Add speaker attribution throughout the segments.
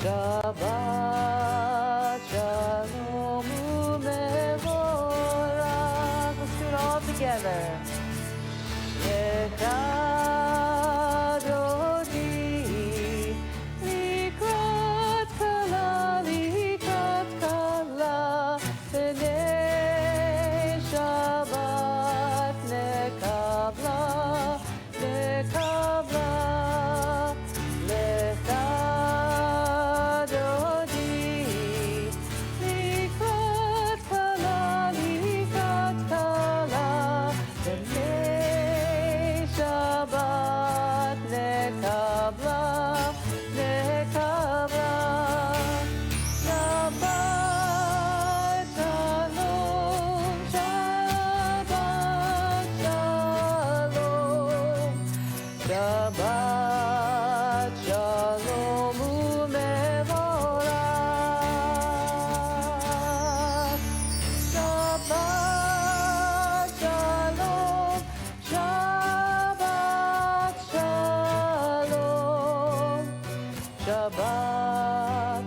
Speaker 1: Shabbat Shalom Umevorach. Let's do it all together. Lecha Dodi Likrat Kala Likrat Kala B'nei Shabbat Nekabla Nekabla Lecha Dodi Likrat Kala Likrat Kala B'nei Shabbat Nekabla Nekabla Shabbat Shalom Shabbat Shalom Shabbat Shalom Umevorach Shabbat Shalom Shabbat Shalom Shabbat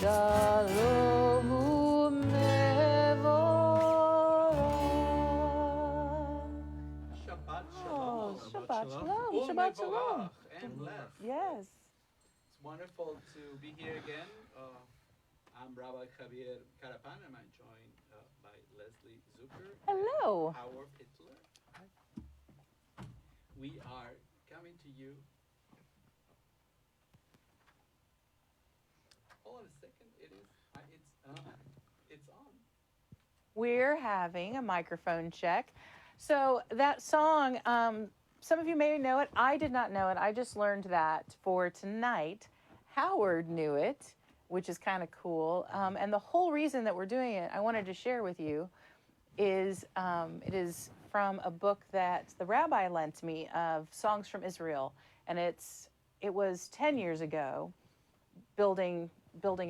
Speaker 1: Shalom Umevorach.
Speaker 2: Shabbat
Speaker 1: Oh,
Speaker 2: Shalom.
Speaker 1: Shabbat Shalom. Shabbat Shalom.
Speaker 2: And Lev.
Speaker 1: Yes.
Speaker 2: It's wonderful to be here again. I'm Rabbi Javier Carapan, and I'm joined by Leslie Zucker
Speaker 1: Hello.
Speaker 2: and Howard Hitler. We are coming to you. Hold on a second. It's on.
Speaker 1: We're having a microphone check. So that song, some of you may know it. I did not know it. I just learned that for tonight. Howard knew it, which is kind of cool. And the whole reason that we're doing it, I wanted to share with you, is it is from a book that the rabbi lent me of songs from Israel. And it was 10 years ago, building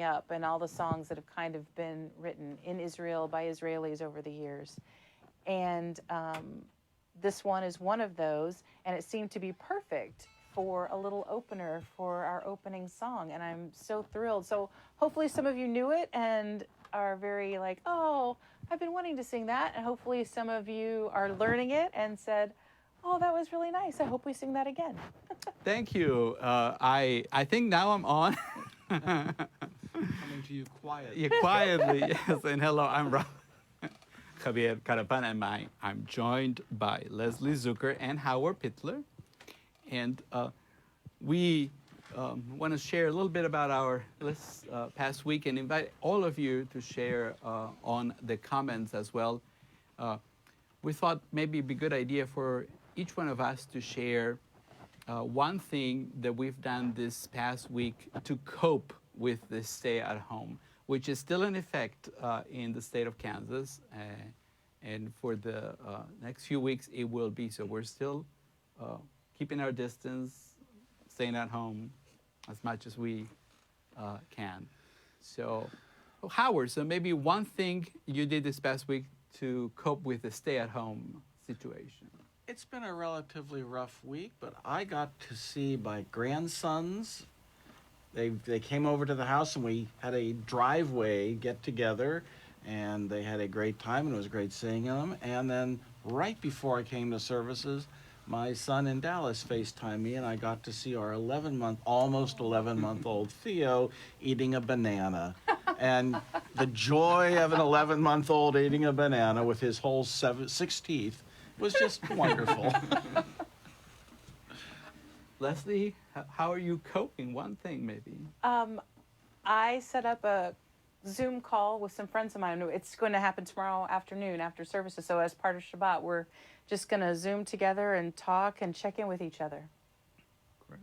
Speaker 1: up, and all the songs that have kind of been written in Israel by Israelis over the years. And this one is one of those, and it seemed to be perfect for a little opener for our opening song, and I'm so thrilled. So hopefully some of you knew it and are very like, oh, I've been wanting to sing that, and hopefully some of you are learning it and said, oh, that was really nice. I hope we sing that again.
Speaker 2: Thank you. I think now I'm on.
Speaker 3: Coming to you quietly.
Speaker 2: Yeah, quietly, yes. And hello, I'm Javier Carapan, and I'm joined by Leslie Zucker and Howard Pitler. And we want to share a little bit about our past week and invite all of you to share on the comments as well. We thought maybe it'd be a good idea for each one of us to share one thing that we've done this past week to cope with the stay at home, which is still in effect in the state of Kansas. And for the next few weeks, it will be. So we're still keeping our distance, staying at home as much as we can. So, Howard, so maybe one thing you did this past week to cope with the stay-at-home situation.
Speaker 3: It's been a relatively rough week, but I got to see my grandsons. They came over to the house and we had a driveway get together, and they had a great time, and it was great seeing them. And then right before I came to services, my son in Dallas FaceTimed me, and I got to see our almost 11-month-old Theo eating a banana. And the joy of an 11-month-old eating a banana with his whole 6 teeth was just wonderful.
Speaker 2: Leslie, how are you coping? One thing, maybe.
Speaker 1: I set up a Zoom call with some friends of mine. It's going to happen tomorrow afternoon after services. So as part of Shabbat, we're just going to Zoom together and talk and check in with each other.
Speaker 2: Great.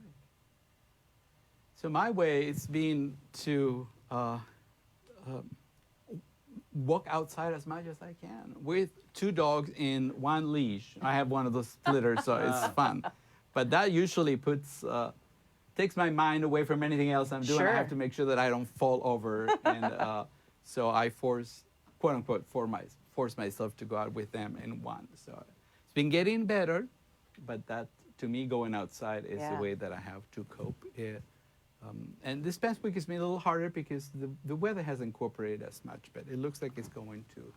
Speaker 2: So my way has been to walk outside as much as I can with 2 dogs in one leash. I have one of those splitters, so it's fun. But that usually takes my mind away from anything else I'm doing.
Speaker 1: Sure.
Speaker 2: I have to make sure that I don't fall over. And so I quote unquote, force myself to go out with them in one. So it's been getting better, but that, to me, going outside is the way that I have to cope And this past week has been a little harder because the weather hasn't cooperated as much, but it looks like it's going to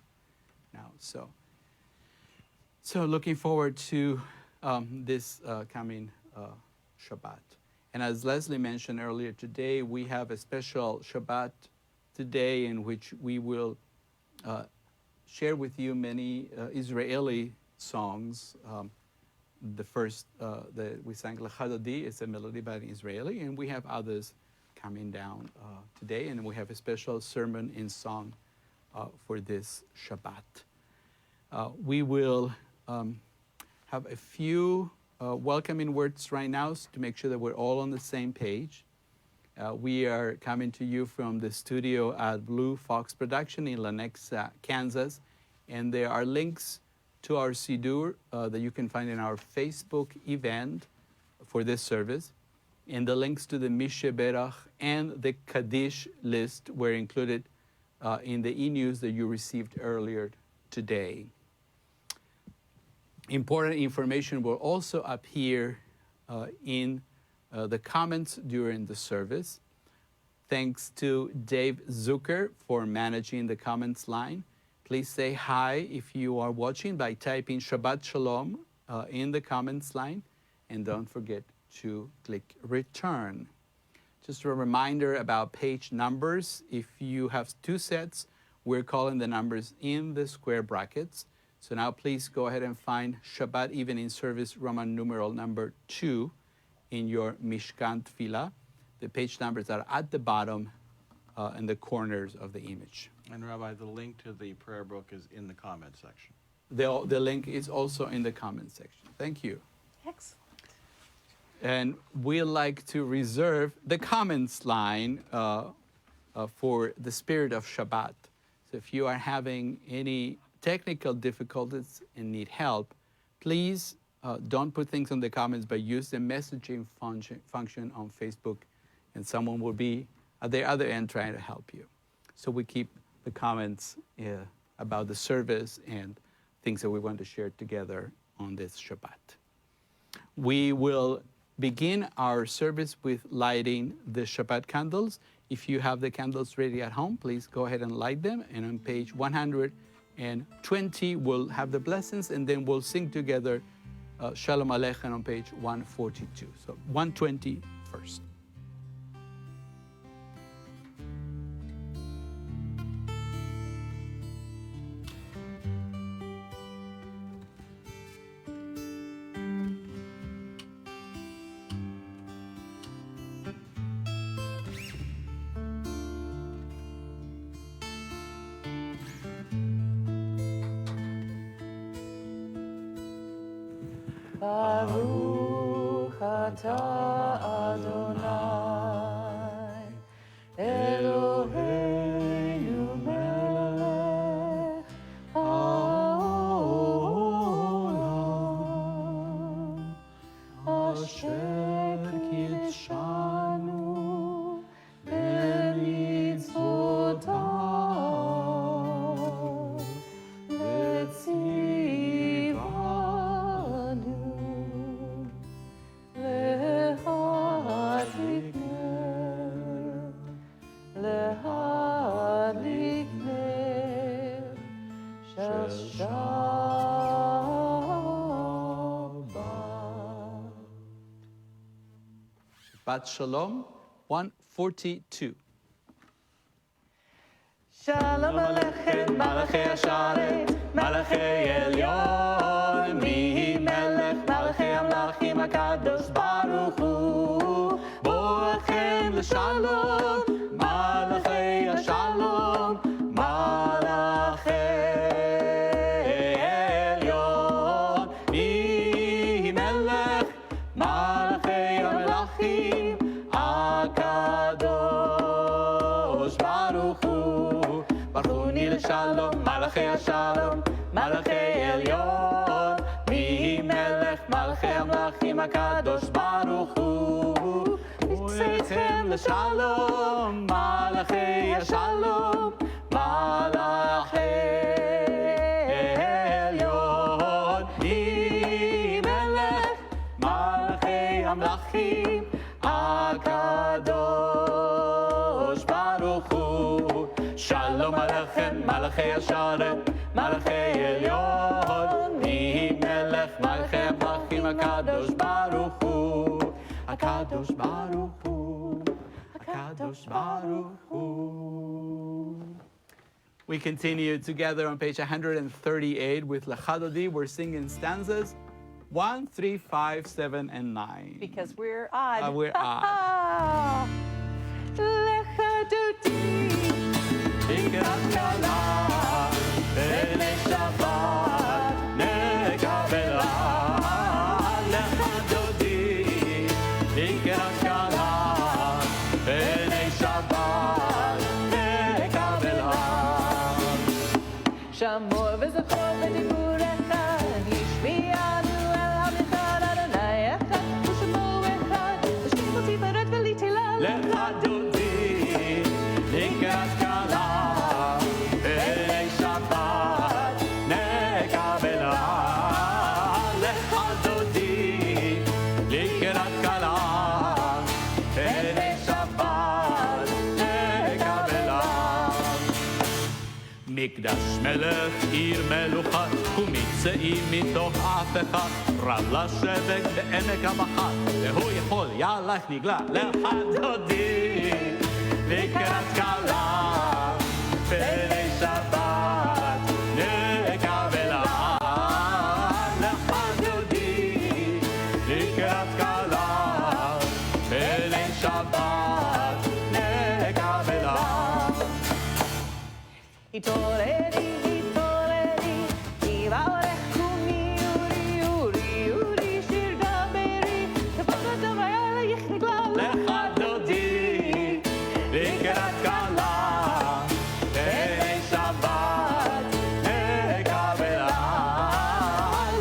Speaker 2: now. So looking forward to this coming Shabbat. And as Leslie mentioned earlier today, we have a special Shabbat today in which we will share with you many Israeli songs. The first that we sang L'Chadodi is a melody by an Israeli, and we have others coming down today, and we have a special sermon in song for this Shabbat. We will have a few welcoming words right now to make sure that we're all on the same page. We are coming to you from the studio at Blue Fox Production in Lenexa, Kansas, and there are links to our Sidur that you can find in our Facebook event for this service. And the links to the Mishe Berach and the Kaddish list were included in the e-news that you received earlier today. Important information will also appear in the comments during the service. Thanks to Dave Zucker for managing the comments line. Please say hi if you are watching by typing Shabbat Shalom in the comments line. And don't forget to click return. Just a reminder about page numbers. If you have two sets, we're calling the numbers in the square brackets. So now please go ahead and find Shabbat Evening Service Roman numeral number 2 in your Mishkan Tefillah. The page numbers are at the bottom in the corners of the image.
Speaker 3: And Rabbi, the link to the prayer book is in the comment section.
Speaker 2: The link is also in the comment section. Thank you.
Speaker 1: Excellent.
Speaker 2: And we like to reserve the comments line for the spirit of Shabbat. So if you are having any technical difficulties and need help, please don't put things in the comments, but use the messaging function on Facebook, and someone will be at the other end trying to help you. So we keep the comments about the service and things that we want to share together on this Shabbat. We will begin our service with lighting the Shabbat candles. If you have the candles ready at home, please go ahead and light them. And on page 120, we'll have the blessings, and then we'll sing together Shalom Aleichem on page 142. So 120 first.
Speaker 1: Baruch atah Adonai, Eloheinu melech haolam, asher kitshanu b'mitzvotav, v'tzivanu lehadlik ner shel Shabbat.
Speaker 2: Shabbat Shalom 142.
Speaker 1: Shalom Aleichem, Malachei Hasharet, Malachei Elyon, Mihi Melech, Malachei Amlachim, HaKadosh Baruch Hu, Boachem l'Shalom, Malachei Hashalom, Malachei Elyon, Mihi Melech, Malachei Amlachim, HaKadosh Baruch Hu. Barchuni l'shalom, Malachei Hashalom, Malachei Elyon, Mihi Melech, Malachei Amlachim, HaKadosh Baruch Hu. Nitzeitzchem l'shalom, Malachei Hashalom, Malachei Elyon, Mihi Melech, Malachei Amlachim, HaKadosh
Speaker 2: Baruch Hu. Shalom Aleichem, Malachei Hasharet, Malachei Elyon. Nihi Melech Malchei Malachim, HaKadosh Baruch Hu. HaKadosh Baruch Hu. HaKadosh Baruch Hu. We continue together on page 138 with Lechadodi. We're singing stanzas 1, 3, 5, 7, and 9.
Speaker 1: Because we're odd.
Speaker 2: We're odd.
Speaker 1: Lechadodi.
Speaker 2: Ikrat kala, b'nei Shabbat, nekabela. Lechadodi. Ikrat kala, b'nei Shabbat, nekabela.
Speaker 1: Shamor v'zachor v'diburecha, yishmi'anu el ha'michad Adonai echad, u'shemo echad, u'shemo tifaret v'litila
Speaker 2: Lechadodi, Likrat kala, b'nei Shabbat, nekabela. Lechadodi, Likrat kala, b'nei Shabbat, nekabela. מקדש מלך, עיר מלוכה, ומצאים מתוך אף רב לשבת בעמק המחר, והוא יכול, יאללה, נגלה, לחדודי, לקראת כלה, בני שבת, נקבלה. לחדודי, לקראת כלה, בני שבת, נקבלה.
Speaker 1: Hitoreri, hitoreri, ivarech kumi, uri, shir daberi, kefazat avayala yichigla
Speaker 2: לחדודי, לקראת כלה, בני שבת, נקבלה.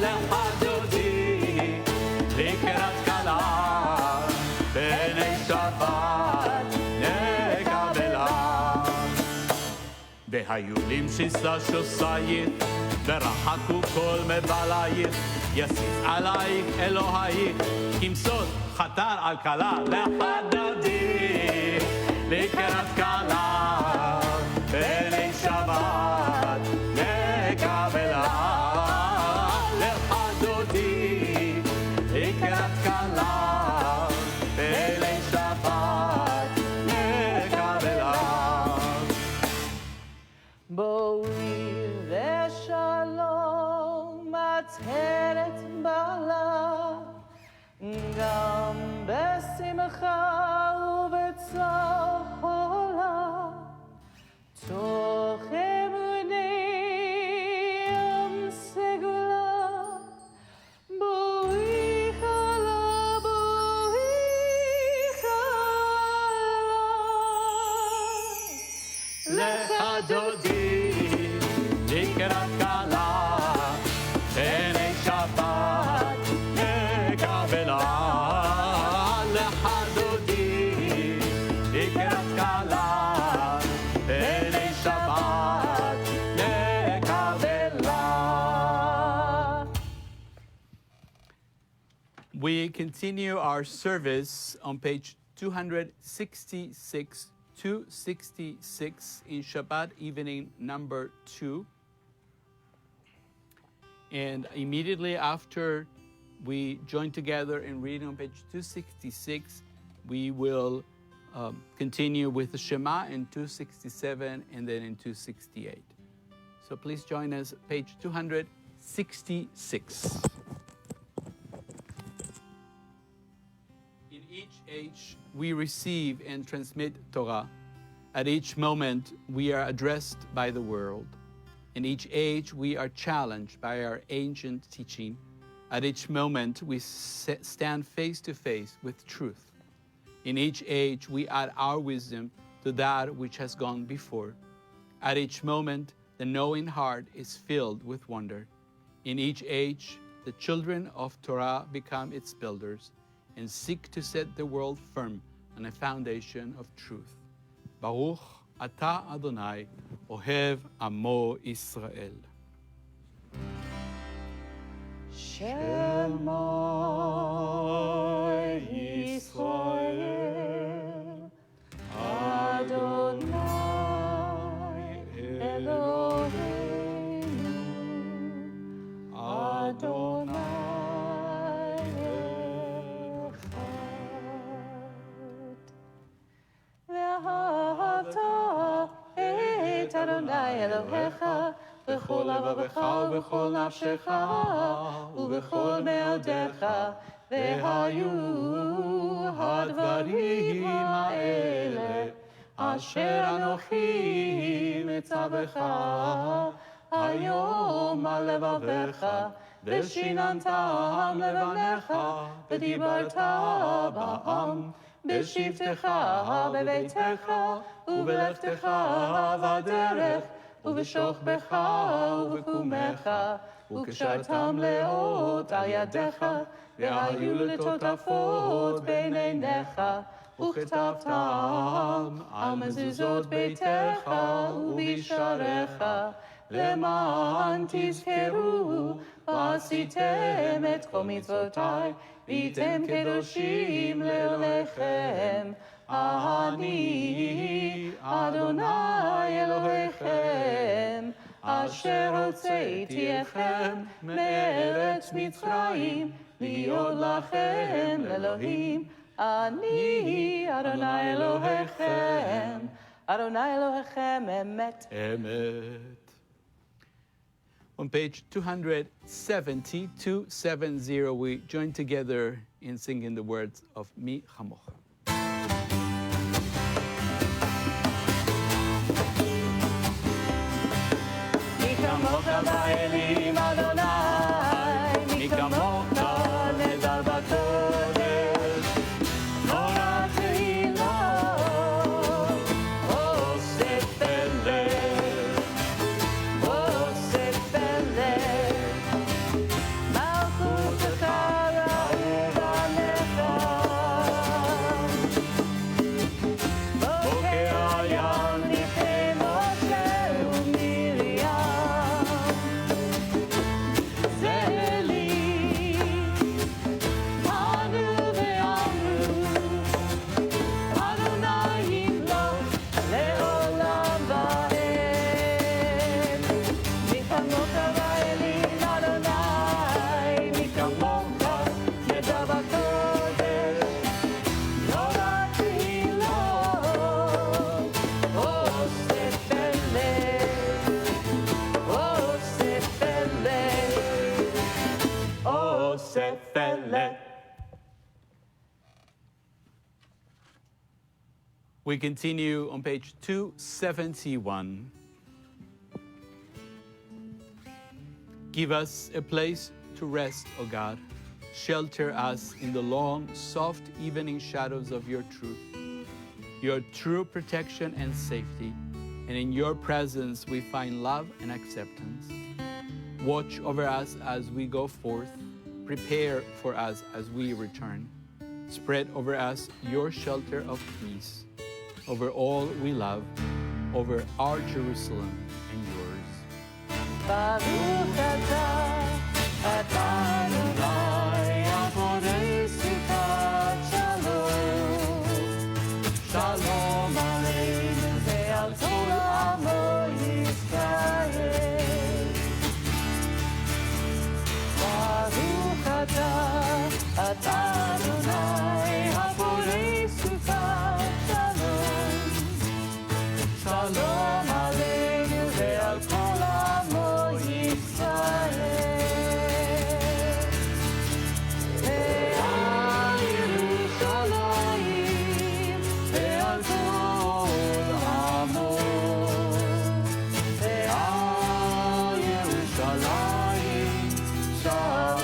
Speaker 2: לחדודי, לקראת כלה, בני שבת, נקבלה. והיו למשיסה שוסייך, ורחקו כל מבלייך, יסיס עלייך אלוהייך, כמסות חתר על כלה. לחדודי, לקראת כלה, בני שבת, נקבלה. לחדודי, לקראת כלה, בני שבת, נקבלה.
Speaker 1: בואי ושלום עצרת בעלה, גם בשמחה ובצער עולה, תוך אמוני ים סגולה. בואי חלה,
Speaker 2: לחדודי, לקראת כלה, בני שבת, נקבלה. לחדודי, לקראת כלה, בני שבת, נקבלה. We continue our service on page 266 in Shabbat evening number 2. And immediately after we join together in reading on page 266, we will continue with the Shema in 267 and then in 268. So please join us, page 266. In each age, we receive and transmit Torah. At each moment, we are addressed by the world. In each age, we are challenged by our ancient teaching. At each moment, we stand face to face with truth. In each age, we add our wisdom to that which has gone before. At each moment, the knowing heart is filled with wonder. In each age, the children of Torah become its builders and seek to set the world firm on a foundation of truth. Baruch Ata Adonai, Ohev Amo Israel.
Speaker 1: Shema Yisrael, Adonai אלוהיך בכל לבבך ובכל נפשך ובכל מאודיך, והיו הדברים האלה אשר אנוכי מצווך היום על לבביך, ושיננתם לבניך, ודיברת בעם, בשבתך בביתך, ובלכתך בדרך, ובשוכבך ובקומך, וקשרתם לאות על ידיך, והיו לטוטפות בין עיניך, וכתבתם על מזוזות ביתך ובשעריך, למען תזכרו ועשיתם את כל מצוותיי, והייתם קדושים לאלוהיכם. אני אדוני אלוהיכם, אשר הוצאתי אתכם מארץ מצרים, להיות לכם לאלוהים. אני אדוני אלוהיכם, אדוני אלוהיכם אמת.
Speaker 2: Emet. On page 270, 270, we join together in singing the words of Mi Chamocha.
Speaker 1: מי כמוך באלים אדוני, מי כמוך נדר בקודש, נורא תהילות, עושה פלא, עושה פלא, מלכותך ראו בניך, בוקר הים לפני משה ומרים, זה לי, אנו ואמרו, אדוני ימלוך לעולם ועד. מי כמוך באלים אדוני, מי כמוך נדר בקודש, נורא תהילות, עושה פלא, עושה פלא, עושה פלא.
Speaker 2: We continue on page 271. Give us a place to rest, O God. Shelter us in the long, soft evening shadows of your truth, your true protection and safety. And in your presence we find love and acceptance. Watch over us as we go forth. Prepare for us as we return. Spread over us your shelter of peace, over all we love, over our Jerusalem and yours.
Speaker 1: ברוך אתה, אתה אדוני, הבורא סוכת שלום. שלום עלינו ועל כל עמו ישראל. ברוך אתה, אתה אדוני, הבורא סוכת שלום. שלום עלינו ועל כל עמו ישראל. ועל ירושלים ועל כל עמו. ועל ירושלים שלום.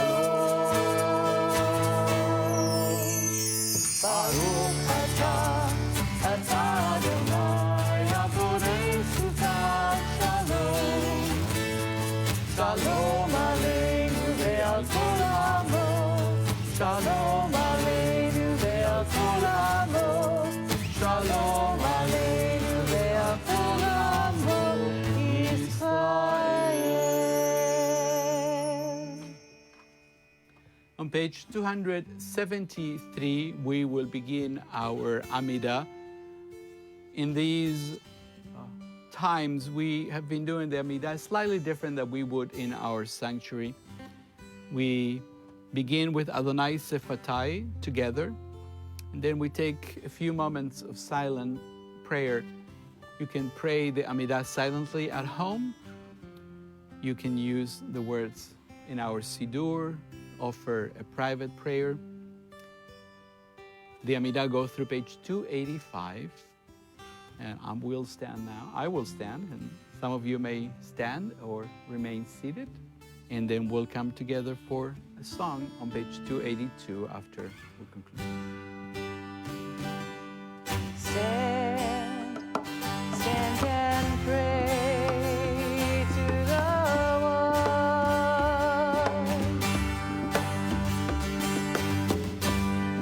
Speaker 1: ברוך אתה, אתה אדוני, הבורא סוכת שלום. שלום עלינו ועל כל עמו. שלום עלינו ועל כל עמו. שלום עלינו ועל כל עמו ישראל.
Speaker 2: On page 273, we will begin our Amidah. In these times, we have been doing the Amidah slightly different than we would in our sanctuary. We begin with Adonai Sefatai together, and then we take a few moments of silent prayer You can pray the Amidah silently at home. You can use the words in our Siddur, offer a private prayer. The Amidah go through page 285. And I will stand now. I will stand, and some of you may stand or remain seated. And then we'll come together for a song on page 282 after we conclude.
Speaker 1: Stand, stand and pray to the one.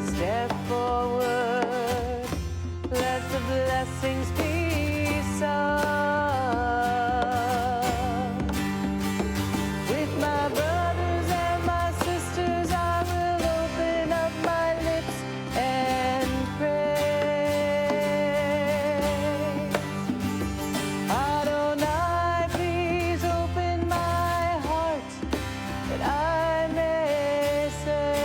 Speaker 1: Step forward, let the blessings be sung. With my brothers and my sisters, I will open up my lips and praise. Adonai, please open my heart that I may say,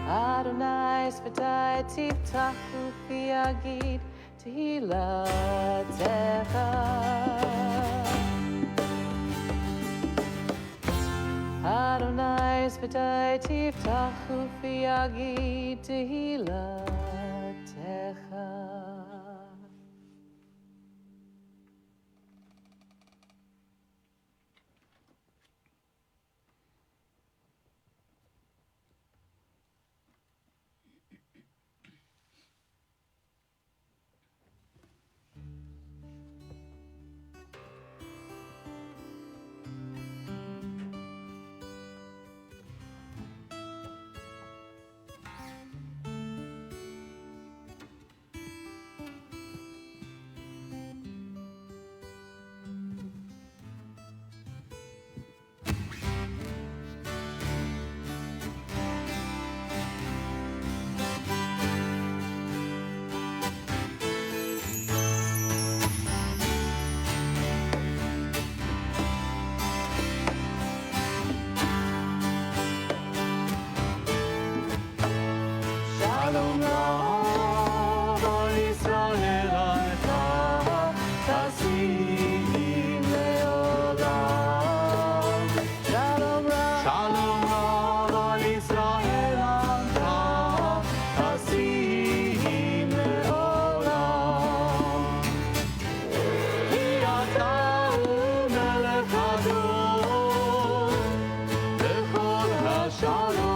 Speaker 1: Adonai Sfatai Tiftachu Fi Agid Tehilatecha. Adonai Sfatai Tiftachu Fi Agid Tehilatecha. Shalom Rab al Yisrael Ata Tasim Leolam. Shalom Rab al Yisrael Ata Tasim Leolam. Ki Ata Melech Hador Bechol HaShalom.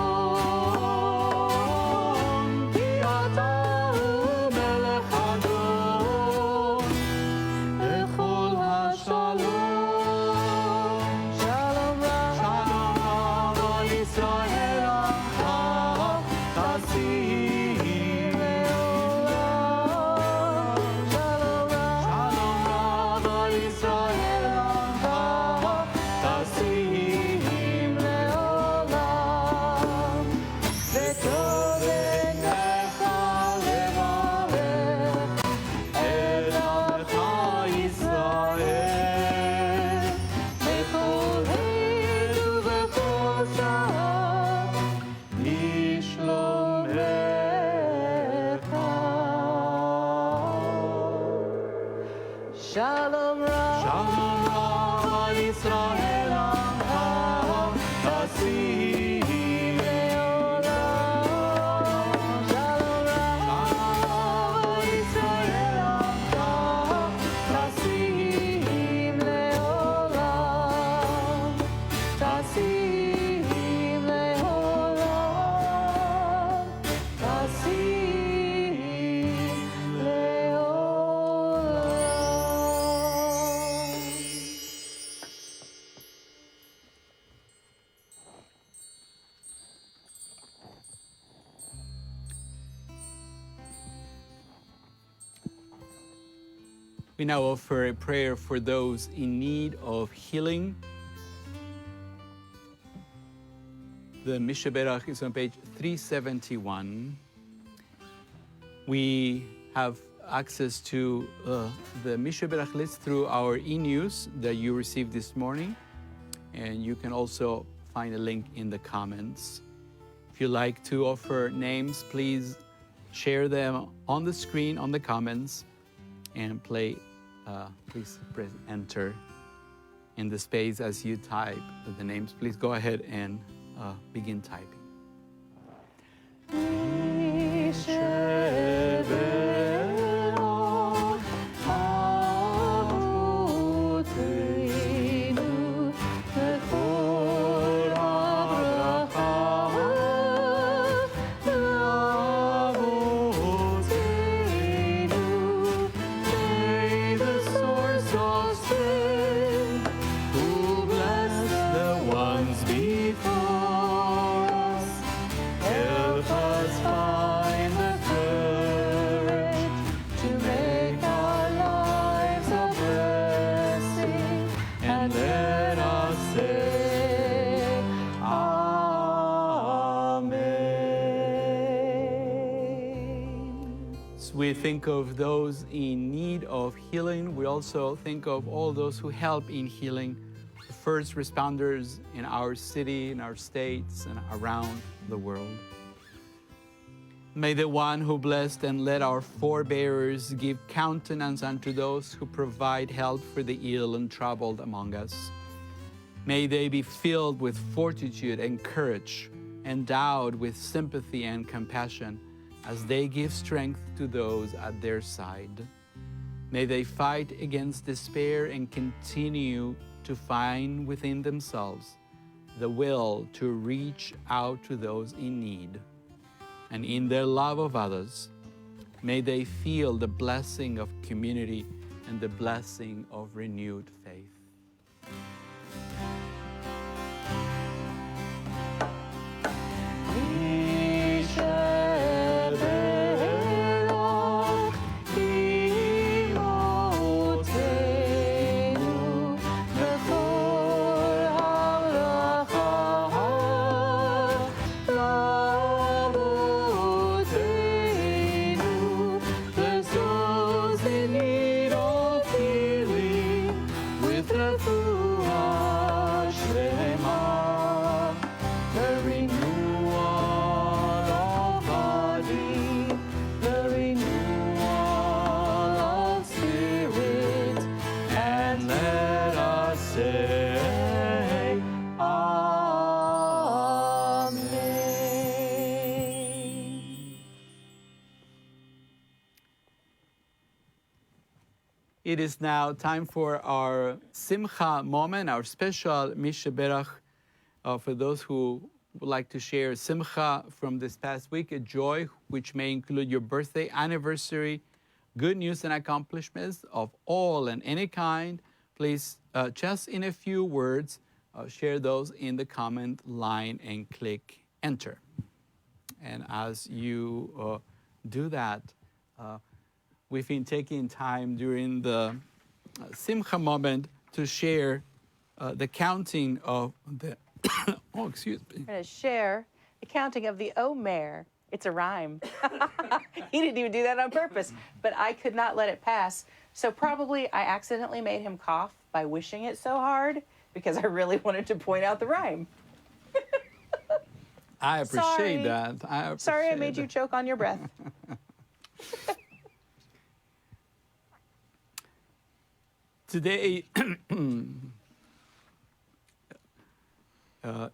Speaker 1: Shalom Rab al Yisrael Amcha Tasim Leolam. Shalom Rab al Yisrael Amcha Tasim Leolam. Tasim Leolam. Tasim Leolam.
Speaker 2: We now offer a prayer for those in need of healing. The Mishnah Berach is on page 371. We have access to the Mishnah Berach list through our e-news that you received this morning. And you can also find a link in the comments. If you like to offer names, please share them on the screen, on the comments, and play. Please press enter in the space as you type the names. Please go ahead and begin typing. We think of those in need of healing. We also think of all those who help in healing, the first responders in our city, in our states, and around the world. May the one who blessed and led our forebears give countenance unto those who provide help for the ill and troubled among us. May they be filled with fortitude and courage, endowed with sympathy and compassion, as they give strength to those at their side. May they fight against despair and continue to find within themselves the will to reach out to those in need. And in their love of others, may they feel the blessing of community and the blessing of renewed faith. It is now time for our Simcha moment, our special Mishaberach, for those who would like to share Simcha from this past week, a joy which may include your birthday, anniversary, good news and accomplishments of all and any kind. Please, just in a few words, share those in the comment line and click enter. And as you do that, we've been taking time during the Simcha moment to share the counting of the, oh, excuse me.
Speaker 1: We're going to share the counting of the Omer. It's a rhyme. He didn't even do that on purpose, but I could not let it pass. So probably I accidentally made him cough by wishing it so hard because I really wanted to point out the rhyme.
Speaker 2: I appreciate
Speaker 1: Sorry.
Speaker 2: that.
Speaker 1: Sorry I made you choke on your breath.
Speaker 2: Today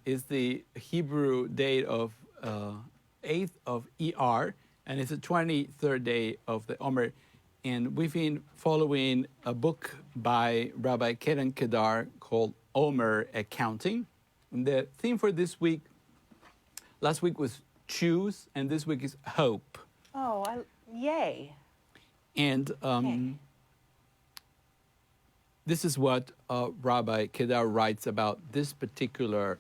Speaker 2: is the Hebrew date of 8th of ER, and it's the 23rd day of the Omer. And we've been following a book by Rabbi Keren Kedar called Omer Accounting. And the theme for this week, last week was choose, and this week is hope.
Speaker 1: Oh, yay.
Speaker 2: And
Speaker 1: Yay.
Speaker 2: This is what Rabbi Kedar writes about this particular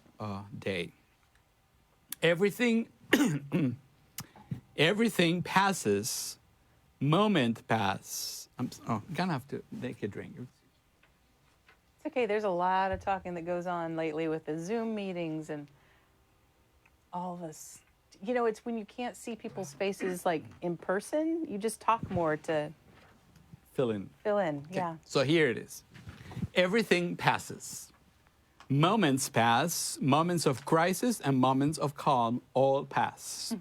Speaker 2: day. Everything, everything passes, moment pass. I'm gonna have to make a drink.
Speaker 1: It's okay. There's a lot of talking that goes on lately with the Zoom meetings and all this. You know, it's when you can't see people's faces like in person, you just talk more to
Speaker 2: Fill in.
Speaker 1: fill in.
Speaker 2: Okay,
Speaker 1: Yeah.
Speaker 2: so here it is. Everything passes. Moments pass, moments of crisis and moments of calm all pass.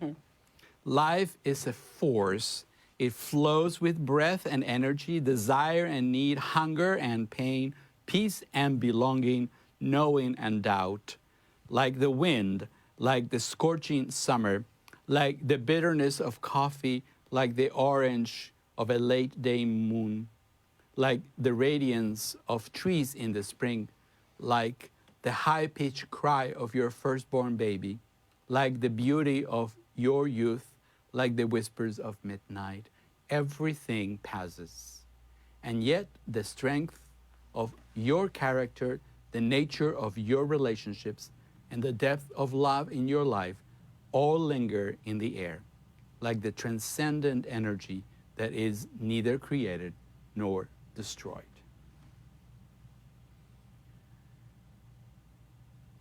Speaker 2: Life is a force. It flows with breath and energy, desire and need, hunger and pain, peace and belonging, knowing and doubt. Like the wind, like the scorching summer, like the bitterness of coffee, like the orange of a late day moon, like the radiance of trees in the spring, like the high-pitched cry of your firstborn baby, like the beauty of your youth, like the whispers of midnight. Everything passes. And yet the strength of your character, the nature of your relationships, and the depth of love in your life all linger in the air, like the transcendent energy that is neither created nor destroyed.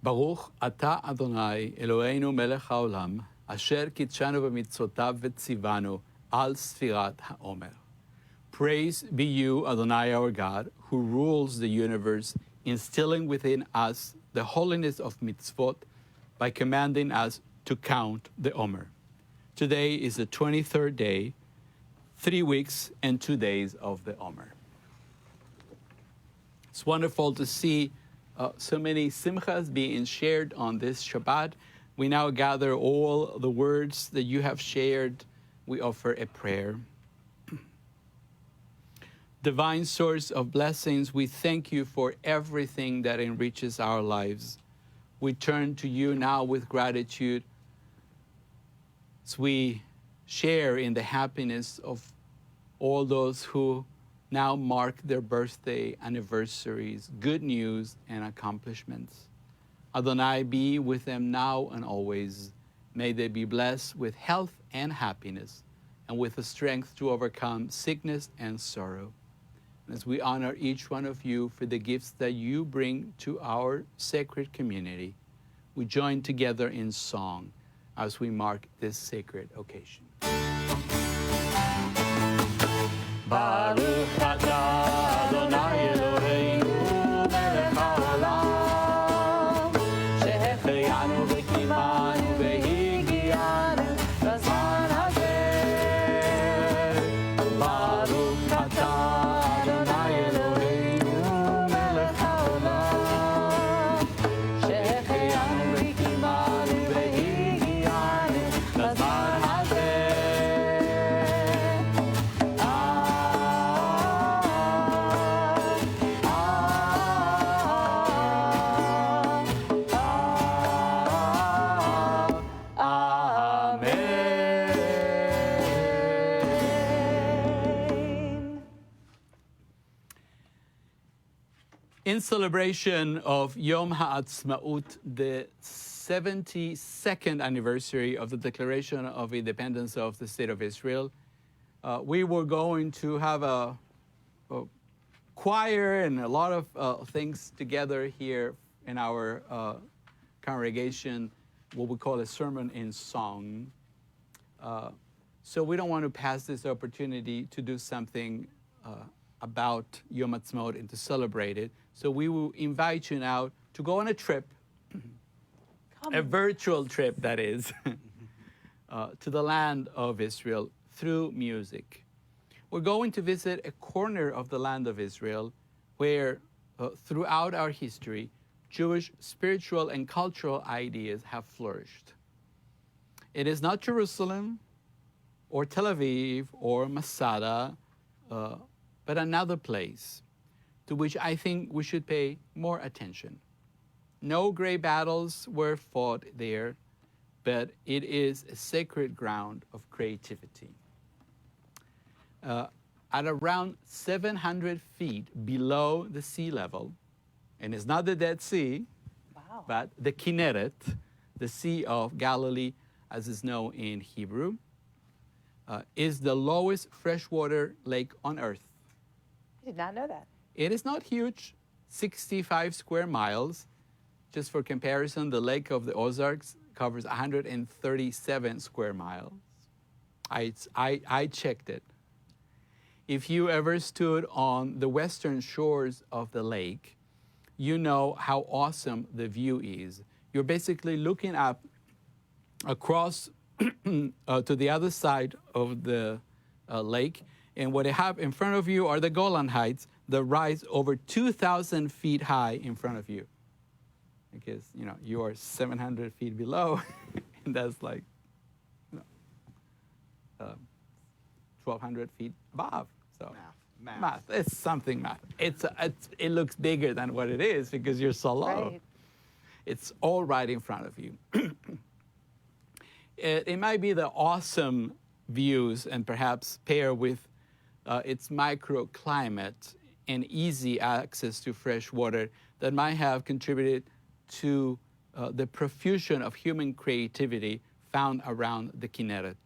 Speaker 2: Baruch atah Adonai Eloheinu melech haolam, asher kitshanu b'mitzvotav v'tzivanu al sfirat ha'omer. Praise be you, Adonai our God, who rules the universe, instilling within us the holiness of mitzvot by commanding us to count the Omer. Today is the 23rd day, 3 weeks and 2 days of the Omer. It's wonderful to see so many simchas being shared on this Shabbat. We now gather all the words that you have shared. We offer a prayer. Divine source of blessings, we thank you for everything that enriches our lives. We turn to you now with gratitude as we share in the happiness of all those who now mark their birthday anniversaries, good news and accomplishments. Adonai, be with them now and always. May they be blessed with health and happiness and with the strength to overcome sickness and sorrow. And as we honor each one of you for the gifts that you bring to our sacred community, we join together in song as we mark this sacred occasion. Baruch atah Adonai Eloheinu melech haolam, שהחיינו וקיימנו והגיענו לזמן הזה. Baruch atah Adonai Eloheinu melech haolam, שהחיינו וקיימנו והגיענו לזמן הזה. In celebration of Yom Ha'atzmaut, the 72nd anniversary of the Declaration of Independence of the State of Israel, we were going to have a choir and a lot of things together here in our congregation, what we call a sermon in song. So we don't want to pass this opportunity to do something about Yom Ha'atzmaut and to celebrate it. So we will invite you now to go on a trip, a virtual trip that is, to the land of Israel through music. We're going to visit a corner of the land of Israel where throughout our history, Jewish spiritual and cultural ideas have flourished. It is not Jerusalem or Tel Aviv or Masada, but another place to which I think we should pay more attention. No great battles were fought there, but it is a sacred ground of creativity. At around 700 feet below the sea level, and it's not the Dead Sea,
Speaker 1: Wow.
Speaker 2: but the Kinneret, the Sea of Galilee, as is known in Hebrew, is the lowest freshwater lake on earth.
Speaker 1: I did not know that.
Speaker 2: It is not huge, 65 square miles. Just for comparison, the Lake of the Ozarks covers 137 square miles. I checked it. If you ever stood on the western shores of the lake, you know how awesome the view is. You're basically looking up across to the other side of the lake. And what you have in front of you are the Golan Heights that rise over 2,000 feet high in front of you. Because, you are 700 feet below, and that's like 1,200 feet above. So
Speaker 3: Math.
Speaker 2: It's something math. It looks bigger than what it is because you're so low.
Speaker 1: Right.
Speaker 2: It's all right in front of you. It might be the awesome views and perhaps pair with its microclimate and easy access to fresh water that might have contributed to the profusion of human creativity found around the Kinneret.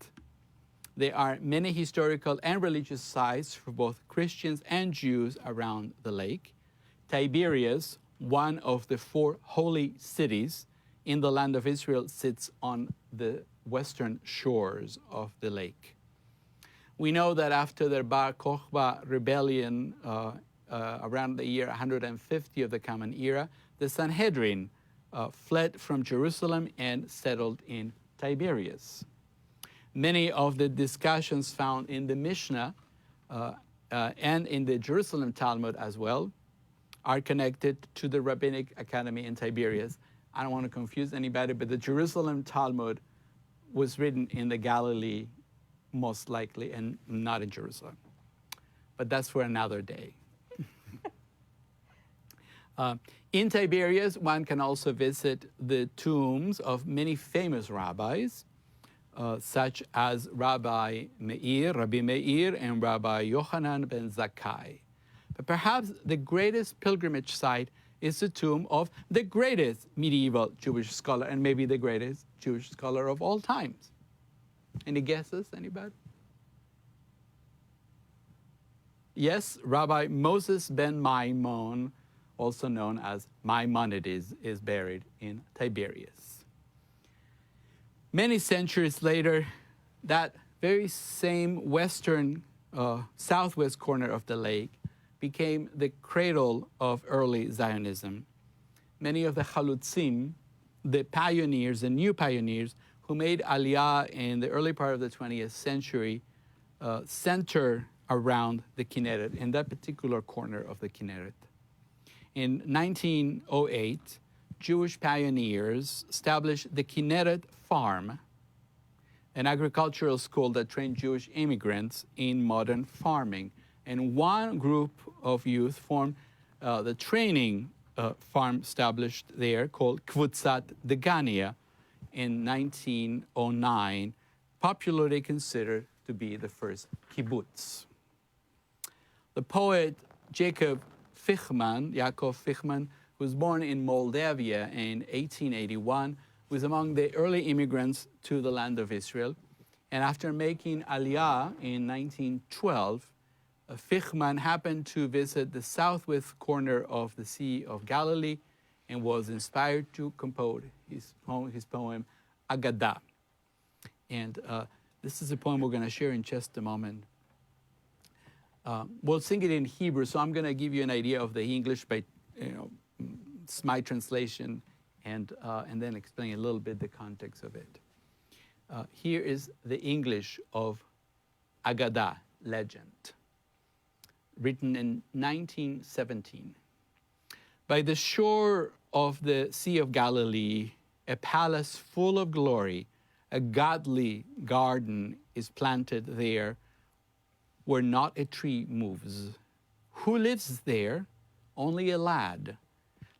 Speaker 2: There are many historical and religious sites for both Christians and Jews around the lake. Tiberias, one of the 4 holy cities in the land of Israel, sits on the western shores of the lake. We know that after the Bar Kokhba rebellion around the year 150 of the Common Era, the Sanhedrin fled from Jerusalem and settled in Tiberias. Many of the discussions found in the Mishnah and in the Jerusalem Talmud as well are connected to the Rabbinic Academy in Tiberias. I don't want to confuse anybody, but the Jerusalem Talmud was written in the Galilee, most likely, and not in Jerusalem. But that's for another day. In Tiberias, one can also visit the tombs of many famous rabbis, such as Rabbi Meir, and Rabbi Yochanan ben Zakkai. But perhaps the greatest pilgrimage site is the tomb of the greatest medieval Jewish scholar, and maybe the greatest Jewish scholar of all times. Any guesses, anybody? Yes, Rabbi Moses ben Maimon, also known as Maimonides, is buried in Tiberias. Many centuries later, that very same western, southwest corner of the lake became the cradle of early Zionism. Many of the Chalutzim, the pioneers, the new pioneers, who made Aliyah in the early part of the 20th century, center around the Kinneret, in that particular corner of the Kinneret. In 1908, Jewish pioneers established the Kinneret Farm, an agricultural school that trained Jewish immigrants in modern farming. And one group of youth formed the training farm established there called Kvutzat Degania in 1909, popularly considered to be the first kibbutz. The poet Yaakov Fichman, who was born in Moldavia in 1881, was among the early immigrants to the land of Israel. And after making Aliyah in 1912, Fichman happened to visit the southwest corner of the Sea of Galilee and was inspired to compose his poem Agadah. And this is a poem we're going to share in just a moment. We'll sing it in Hebrew, so I'm going to give you an idea of the English by, it's my translation, and then explain a little bit the context of it. Here is the English of Agadah, legend, written in 1917. By the shore of the Sea of Galilee, a palace full of glory, a godly garden is planted there where not a tree moves. Who lives there? Only a lad.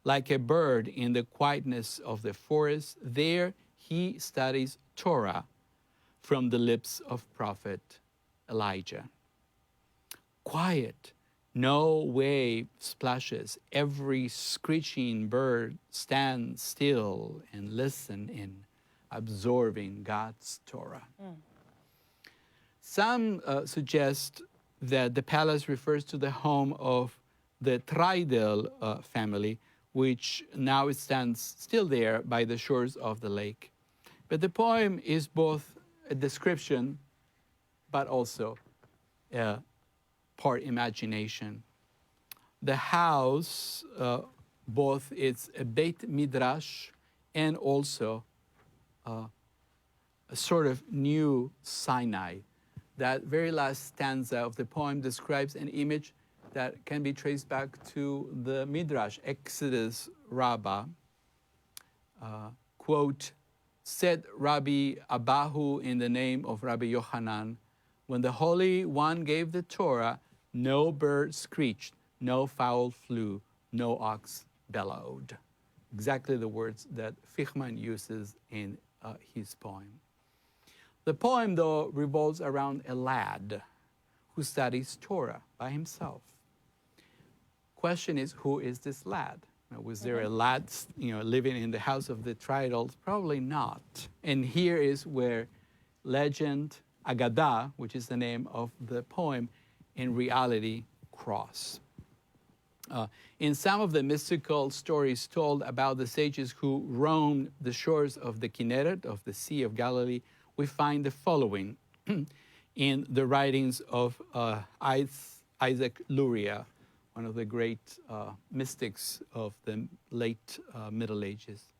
Speaker 2: Like a bird in the quietness of the forest, there he studies Torah from the lips of prophet Elijah. Quiet, no wave splashes. Every screeching bird stands still and listens in, absorbing God's Torah. Some suggest that the palace refers to the home of the Treidel family, which now stands still there by the shores of the lake. But the poem is both a description, but also part imagination. The house, both it's a Beit Midrash and also a sort of new Sinai. That very last stanza of the poem describes an image that can be traced back to the Midrash, Exodus Rabbah. Quote, said Rabbi Abahu in the name of Rabbi Yochanan, when the Holy One gave the Torah, no bird screeched, no fowl flew, no ox bellowed. Exactly the words that Fichman uses in his poem. The poem, though, revolves around a lad who studies Torah by himself. Question is, who is this lad? Was there a lad, living in the house of the Tridals? Probably not. And here is where legend, Agadah, which is the name of the poem, in reality cross. In some of the mystical stories told about the sages who roamed the shores of the Kinneret, of the Sea of Galilee, we find the following in the writings of Isaac Luria, one of the great mystics of the late Middle Ages.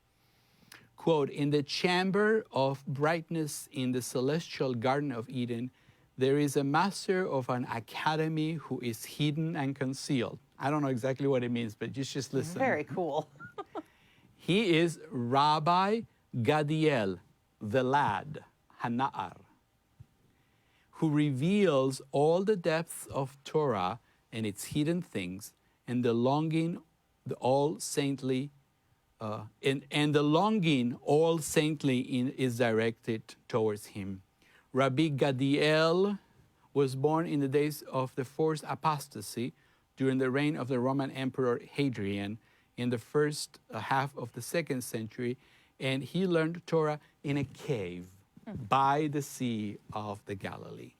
Speaker 2: Quote, in the chamber of brightness in the celestial Garden of Eden, there is a master of an academy who is hidden and concealed. I don't know exactly what it means, but just listen.
Speaker 1: Very cool.
Speaker 2: He is Rabbi Gadiel, the lad, Hana'ar, who reveals all the depths of Torah and its hidden things, and the longing, the all saintly, and the longing all saintly is directed towards him. Rabbi Gadiel was born in the days of the fourth apostasy during the reign of the Roman Emperor Hadrian in the first half of the 2nd century, and he learned Torah in a cave by the Sea of the Galilee.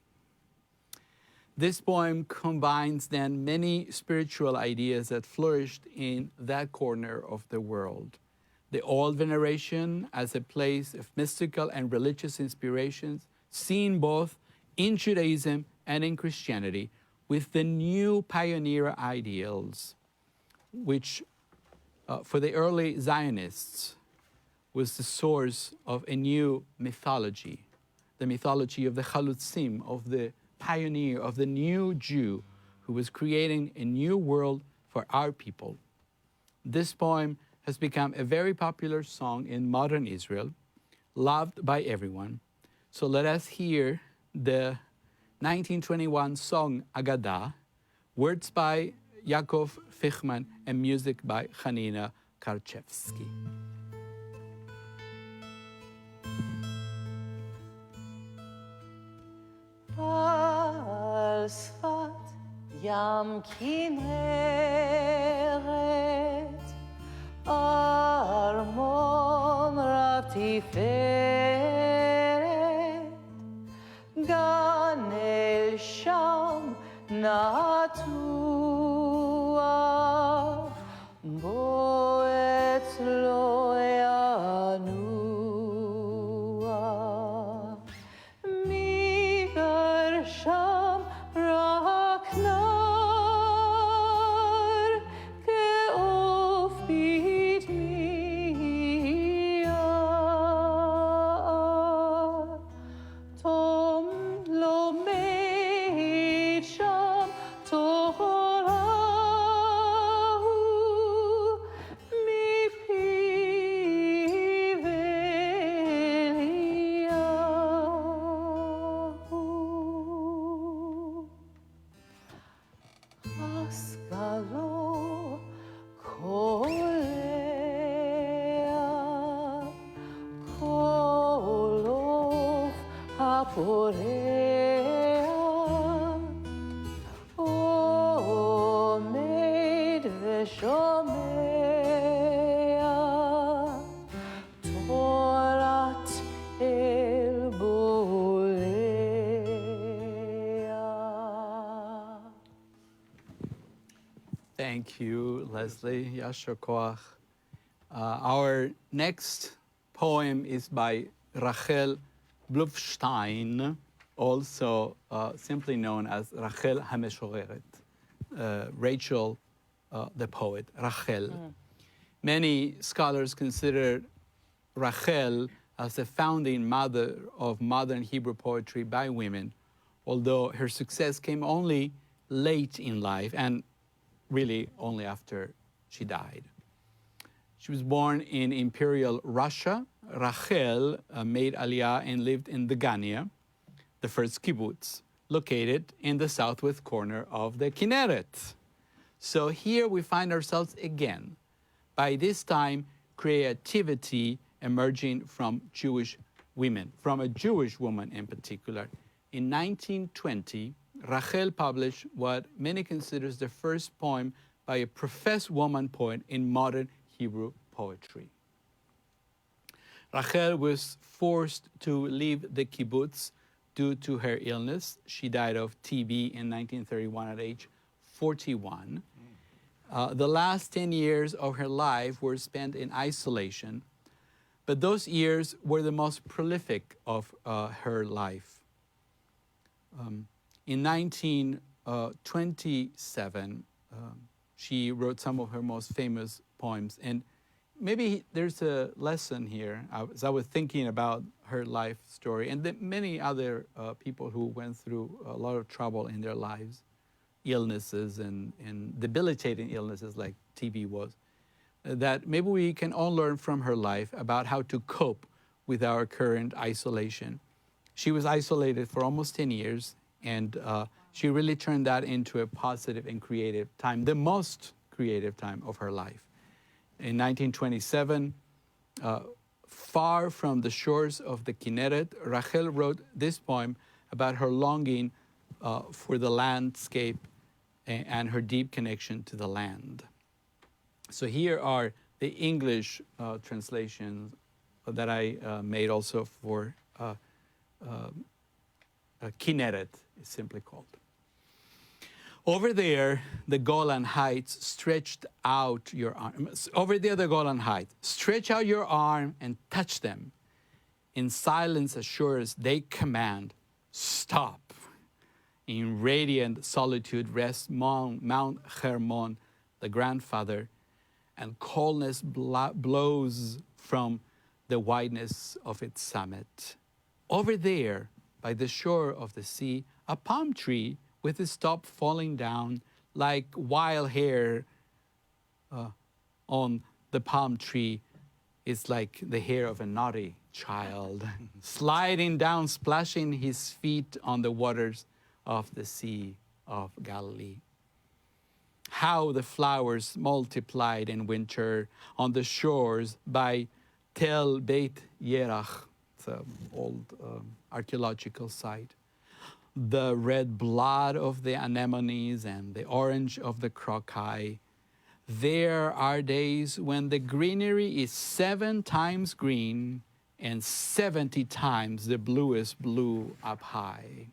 Speaker 2: This poem combines then many spiritual ideas that flourished in that corner of the world. The old veneration as a place of mystical and religious inspirations, seen both in Judaism and in Christianity, with the new pioneer ideals, which for the early Zionists was the source of a new mythology, the mythology of the Chalutzim, of the pioneer, of the new Jew who was creating a new world for our people. This poem has become a very popular song in modern Israel, loved by everyone. So let us hear the 1921 song Agadah, words by Yaakov Fichman and music by Hanina Karczewski.
Speaker 1: על שפת ים כנרת, ארמון רב תפארת, גן אל שם נטוע, בו אצלו ינוע. שם רק נער כעוף בדמיה, תום לומד שם תורה הוא מפיו אליהו. השכלו קולע, כל עוף הפורע, עומד ושומע תורת אל בולע.
Speaker 2: Thank you, Leslie. Yasher Koach. Our next poem is by Rachel Blufstein, also simply known as Rachel HaMeshoreret, Rachel the poet, Rachel. Many scholars consider Rachel as a founding mother of modern Hebrew poetry by women, although her success came only late in life and really only after she died. She was born in Imperial Russia. Rachel made Aliyah and lived in the Gania, the first kibbutz, located in the southwest corner of the Kinneret. So here we find ourselves again. By this time, creativity emerging from Jewish women, from a Jewish woman in particular. In 1920, Rachel published what many consider the first poem by a professed woman poet in modern Hebrew poetry. Rachel was forced to leave the kibbutz due to her illness. She died of TB in 1931 at age 41. The last 10 years of her life were spent in isolation, but those years were the most prolific of her life. In 1927, she wrote some of her most famous poems. And maybe there's a lesson here, as I was thinking about her life story, and the many other people who went through a lot of trouble in their lives, illnesses and debilitating illnesses like TB was, that maybe we can all learn from her life about how to cope with our current isolation. She was isolated for almost 10 years, and she really turned that into a positive and creative time, the most creative time of her life. In 1927, far from the shores of the Kinneret, Rachel wrote this poem about her longing for the landscape and her deep connection to the land. So here are the English translations that I made also for Kinneret, is simply called. Over there, the Golan Heights stretched out your arm. Over there, the Golan Heights, stretch out your arm and touch them. In silence assures they command, stop. In radiant solitude rests Mount Hermon, the grandfather, and coldness blows from the wideness of its summit. Over there, by the shore of the sea, a palm tree with its top falling down like wild hair on the palm tree is like the hair of a naughty child, sliding down, splashing his feet on the waters of the Sea of Galilee. How the flowers multiplied in winter on the shores by Tel Beit Yerach, it's an old archaeological site. The red blood of the anemones and the orange of the crocus. There are days when the greenery is 7 times green and 70 times the bluest blue up high.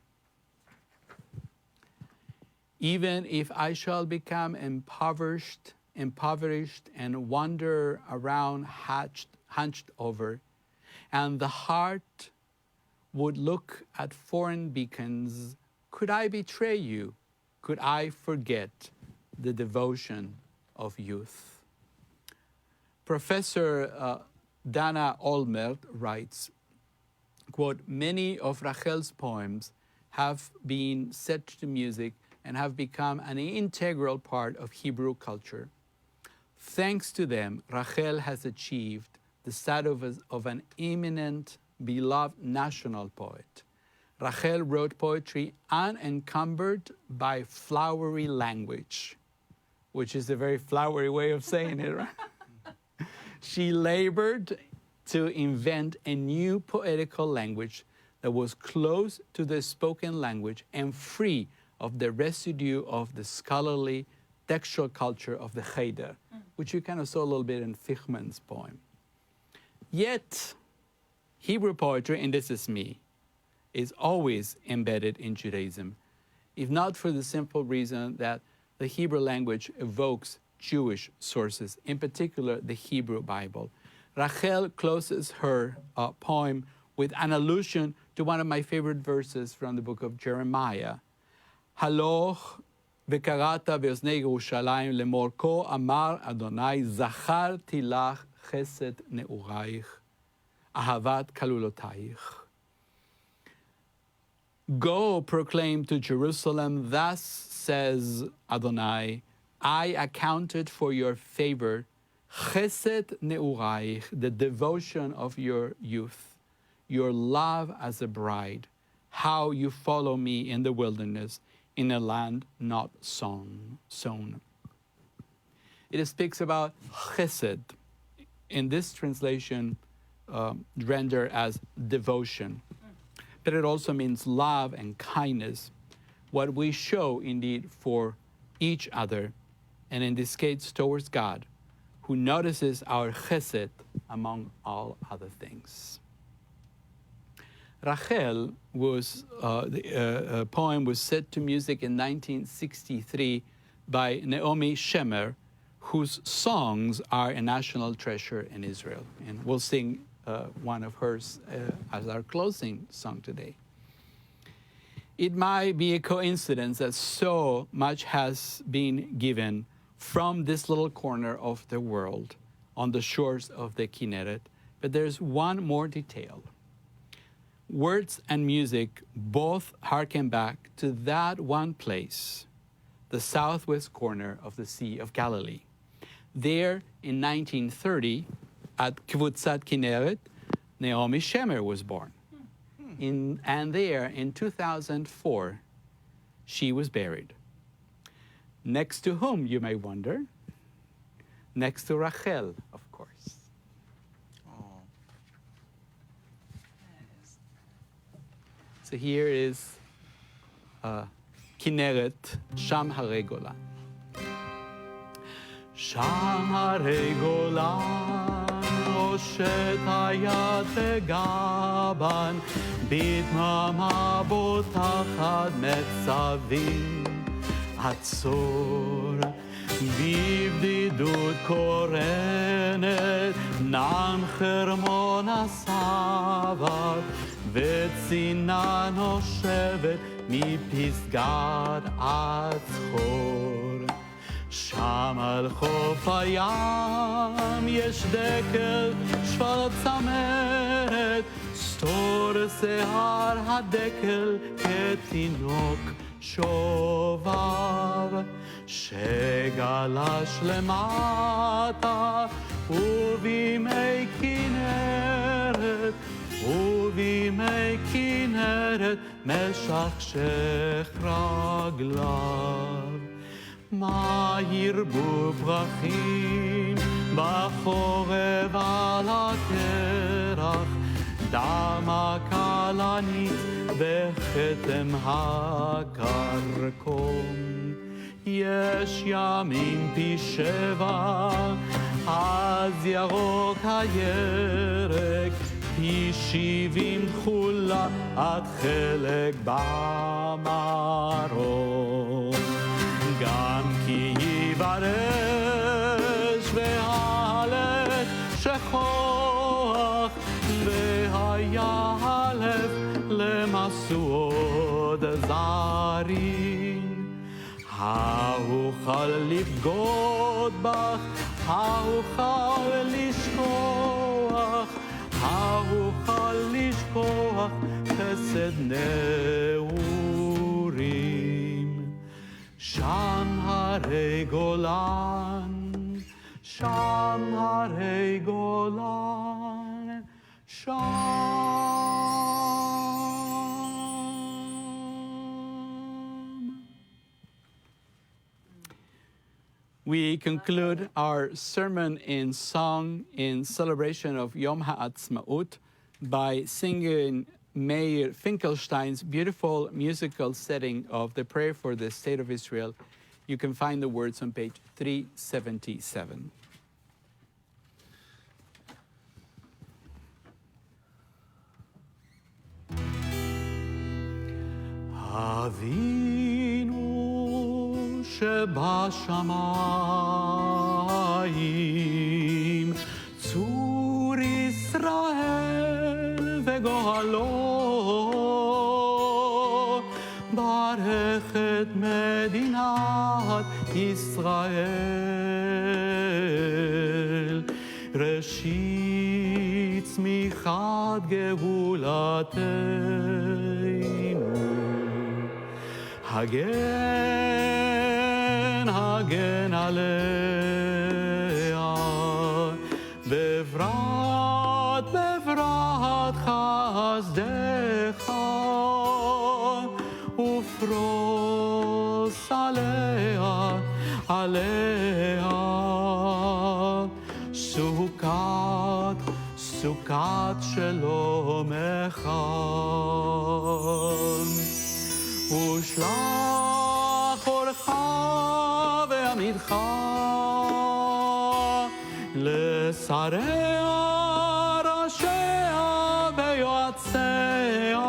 Speaker 2: Even if I shall become impoverished and wander around hunched over, and the heart would look at foreign beacons, could I betray you? Could I forget the devotion of youth? Professor Dana Olmert writes, quote, many of Rachel's poems have been set to music and have become an integral part of Hebrew culture. Thanks to them, Rachel has achieved the status of an eminent, beloved national poet. Rachel wrote poetry unencumbered by flowery language, which is a very flowery way of saying it, right? She labored to invent a new poetical language that was close to the spoken language and free of the residue of the scholarly textual culture of the Cheder, which you kind of saw a little bit in Fichman's poem. Yet, Hebrew poetry, and this is me, is always embedded in Judaism, if not for the simple reason that the Hebrew language evokes Jewish sources, in particular the Hebrew Bible. Rachel closes her poem with an allusion to one of my favorite verses from the book of Jeremiah. Haloch v'karata be'oznei Yerushalayim lemor ko amar Adonai zacharti lach chesed ne'uraych ahavat kalulotayich. Go proclaim to Jerusalem, thus says Adonai, I accounted for your favor, chesed ne'uraich, the devotion of your youth, your love as a bride, how you follow me in the wilderness, in a land not sown. It speaks about chesed, in this translation rendered as devotion. But it also means love and kindness, what we show indeed for each other, and in this case towards God, who notices our chesed among all other things. Rachel was, the poem was set to music in 1963 by Naomi Shemer, whose songs are a national treasure in Israel. And we'll sing one of hers as our closing song today. It might be a coincidence that so much has been given from this little corner of the world on the shores of the Kinneret, but there's one more detail. Words and music both harken back to that one place, the southwest corner of the Sea of Galilee. There, in 1930, at Kvutzat Kinneret, Naomi Shemer was born. And there, in 2004, she was buried. Next to whom, you may wonder? Next to Rachel, of course.
Speaker 3: Oh.
Speaker 2: So here is Kinneret, Sham Harei Golan. Sham Harei Golan, הושט היד וגבן, בדממה בוטחת מצבים. עצור, בבדידות קורנת, נם חרמון הסבר, וצינה נושבת מפסגת הצחור. שם על חוף הים יש דקל שפל צמרת, סתור שיער הדקל כתינוק שובב, שגלש למטה ובימי כנרת, ובימי כנרת משכשך רגליו. מה ירבו פרחים בחורב על הקרח, דמה כלנית בכתם הקרקום. יש ימים פי 7, אז ירוק הירק, פי 70 תכולה עד חלק במרום. גם כי יברש והלך שכוח, והיהלך למשואות זרים. האוכל לבגוד בך, האוכל לשכוח, האוכל לשכוח חסד נעורים. שם הרי גולן, שם הרי גולן, שם. We conclude our sermon in song in celebration of Yom HaAtzmaut by singing Meir Finkelstein's beautiful musical setting of the prayer for the state of Israel. You can find the words on page 377. Avinu שבשמיים, צור ישראל וגואלו, ברך את מדינת ישראל, ראשית צמיחת גאולתנו. הגן, הגן עליה, בברת, בברת חסדך, ופרוס עליה, עליה, סוכת שלומך. ושלח אורך ועמידך לשריה, ראשיה ויועציה,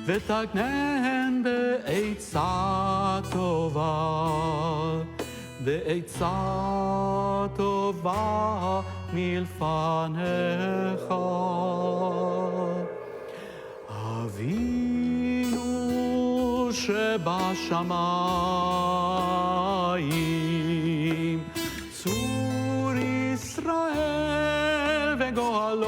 Speaker 2: ותקנן בעצה טובה, בעצה טובה מלפניך. אבינו שבשמיים, צור ישראל וגואלו,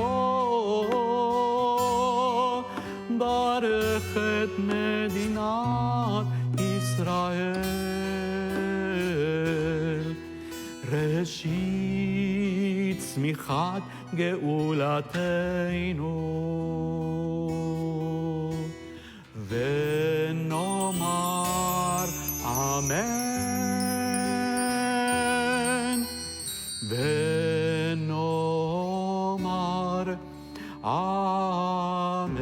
Speaker 2: ברך את מדינת ישראל, ראשית צמיחת גאולתנו. ונאמר אמן, ונאמר אמן.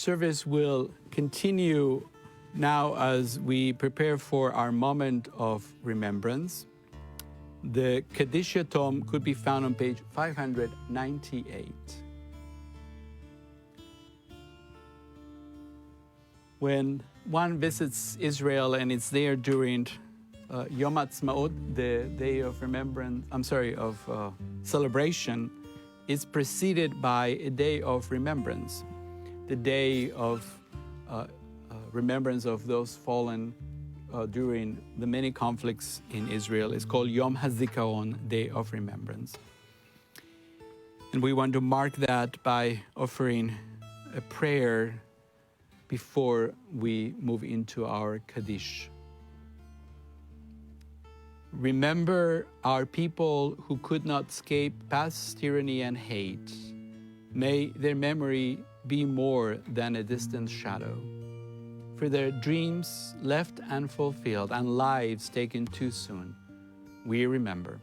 Speaker 2: Service will continue now as we prepare for our moment of remembrance. The Kaddish Tom could be found on page 598. When one visits Israel and it's there during Yom Ha'atzmaut, the day of remembrance, celebration, it's preceded by a day of remembrance. The day of remembrance of those fallen during the many conflicts in Israel is called Yom HaZikaron, Day of Remembrance. And we want to mark that by offering a prayer before we move into our Kaddish. Remember our people who could not escape past tyranny and hate. May their memory be more than a distant shadow. For their dreams left unfulfilled and lives taken too soon, we remember.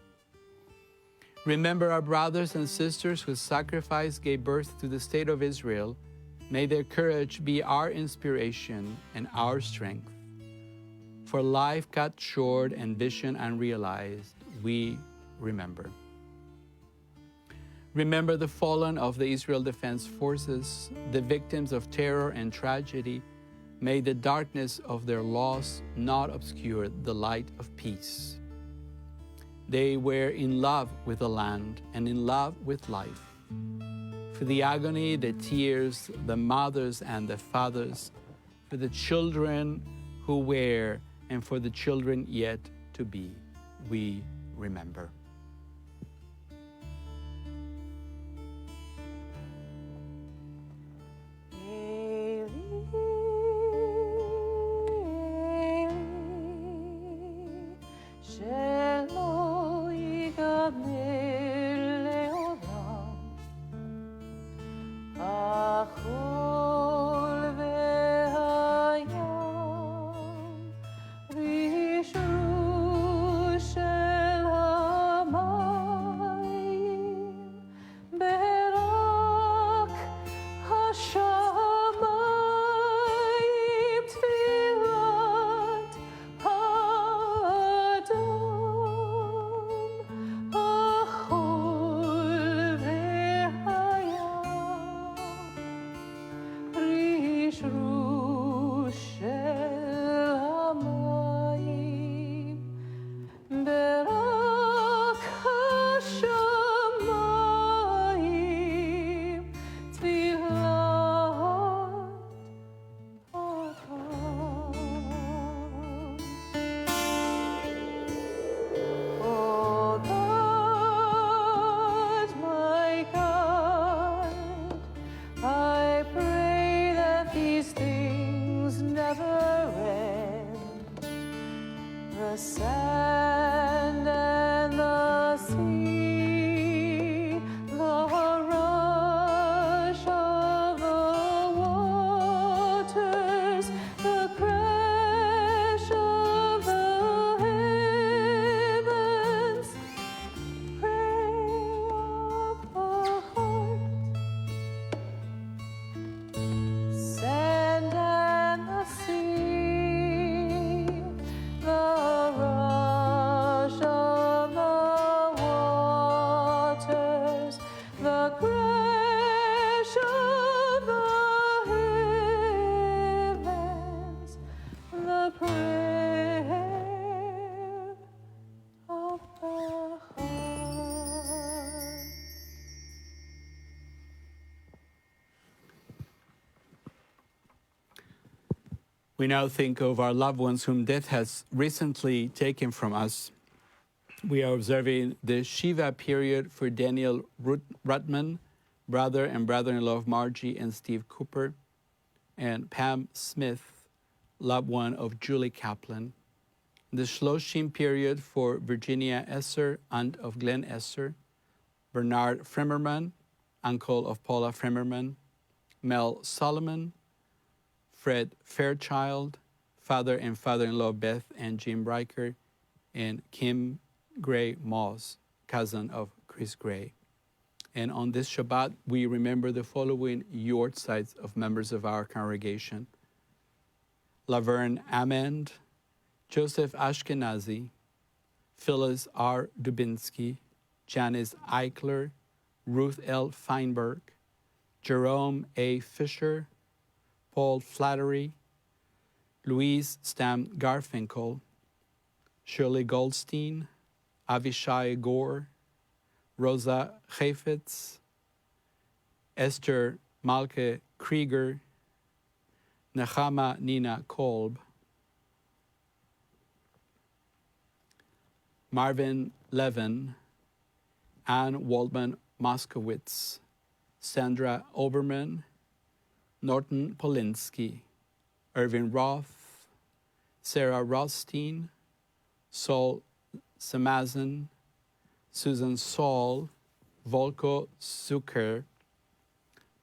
Speaker 2: Remember our brothers and sisters whose sacrifice gave birth to the state of Israel. May their courage be our inspiration and our strength. For life cut short and vision unrealized, we remember. Remember the fallen of the Israel Defense Forces, the victims of terror and tragedy. May the darkness of their loss not obscure the light of peace. They were in love with the land and in love with life. For the agony, the tears, the mothers and the fathers, for the children who were and for the children yet to be, we remember.
Speaker 1: Shel נשרו של המים ברק השמיים תפילת Oh God, my God, I pray that these things never end. The sand and the sea, the rush of the waters, the crash of the heavens, prayer of the heart. Sand and the sea, the rush of the waters, the crash of the heavens, the prayer of the heart.
Speaker 2: We now think of our loved ones whom death has recently taken from us. We are observing the Shiva period for Daniel Rutman, brother and brother-in-law of Margie and Steve Cooper, and Pam Smith, loved one of Julie Kaplan. The Shloshim period for Virginia Esser, aunt of Glenn Esser, Bernard Fremerman, uncle of Paula Fremerman, Mel Solomon, Fred Fairchild, father and father-in-law of Beth and Jim Riker, and Kim Gray Moss, cousin of Chris Gray. And on this Shabbat, we remember the following yortzites of members of our congregation: Laverne Amand, Joseph Ashkenazi, Phyllis R. Dubinsky, Janice Eichler, Ruth L. Feinberg, Jerome A. Fisher, Paul Flattery, Louise Stam Garfinkel, Shirley Goldstein, Avishai Gore, Rosa Chafetz, Esther Malke Krieger, Nechama Nina Kolb, Marvin Levin, Ann Waldman Moskowitz, Sandra Oberman, Norton Polinsky, Irvin Roth, Sarah Rothstein, Saul Samazin, Susan Saul, Volko Zucker,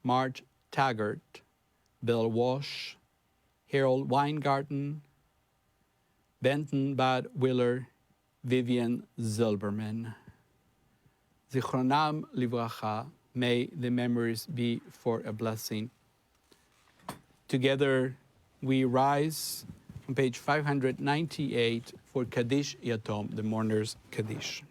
Speaker 2: Marge Taggart, Bill Walsh, Harold Weingarten, Benton Bad Willer, Vivian Zilberman. Zichronam livracha, may the memories be for a blessing. Together we rise on page 598 for Kaddish Yatom, the mourner's Kaddish.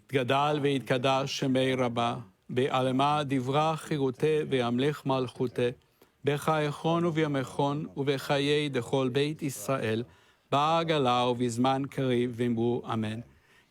Speaker 2: Gadal ve'yitkadash shemei rabba, be'alema divra chirute ve'amlech malchute, bechayechon u'v'yamechon u'v'chayei dechol beit Israel, ba'agala u'v'zman kariv v'imru amen.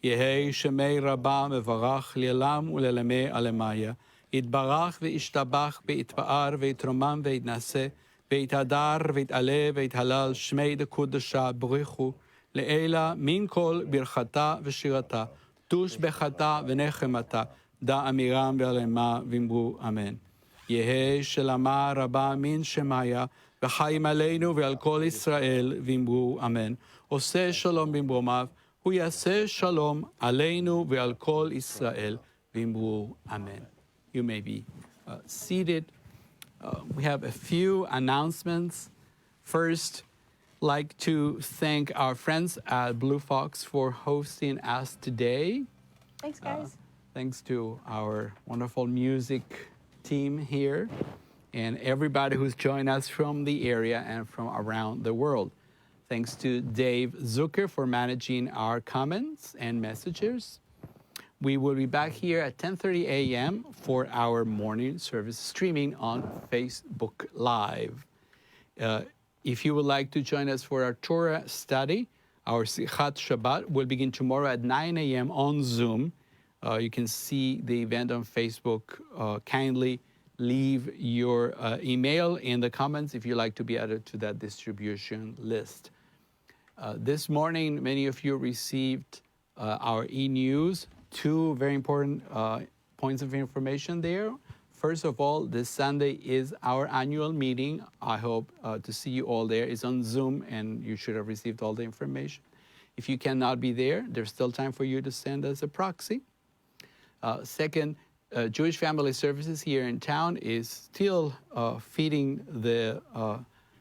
Speaker 2: Yehei shemei rabba mevarach li'elam u'le'lemei alemaya, יתברך וישתבח ויתפאר ויתרומם ויתנשא ויתהדר ויתעלה ויתהלל שמי דקודשה בריחו לעילה מן כל ברכתה ושירתה תוש בחתה ונחמתה דא אמירם ועלמה ואמרו אמן. יהא שלמה רבה מן שמיה וחיים עלינו ועל כל ישראל ואמרו אמן. עושה שלום במרומיו הוא יעשה שלום עלינו ועל כל ישראל ואמרו אמן. You may be seated. We have a few announcements. First, like to thank our friends at Blue Fox for hosting us today.
Speaker 1: Thanks, guys.
Speaker 2: Thanks to our wonderful music team here and everybody who's joined us from the area and from around the world. Thanks to Dave Zucker for managing our comments and messages. We will be back here at 10:30 a.m. for our morning service streaming on Facebook Live. If you would like to join us for our Torah study, our Sichat Shabbat will begin tomorrow at 9 a.m. on Zoom. You can see the event on Facebook. Kindly leave your email in the comments if you'd like to be added to that distribution list. This morning, many of you received our e-news. Two very important points of information there. First of all, this Sunday is our annual meeting. I hope to see you all there. It's on Zoom, and you should have received all the information. If you cannot be there, there's still time for you to send us a proxy. Second, Jewish Family Services here in town is still feeding the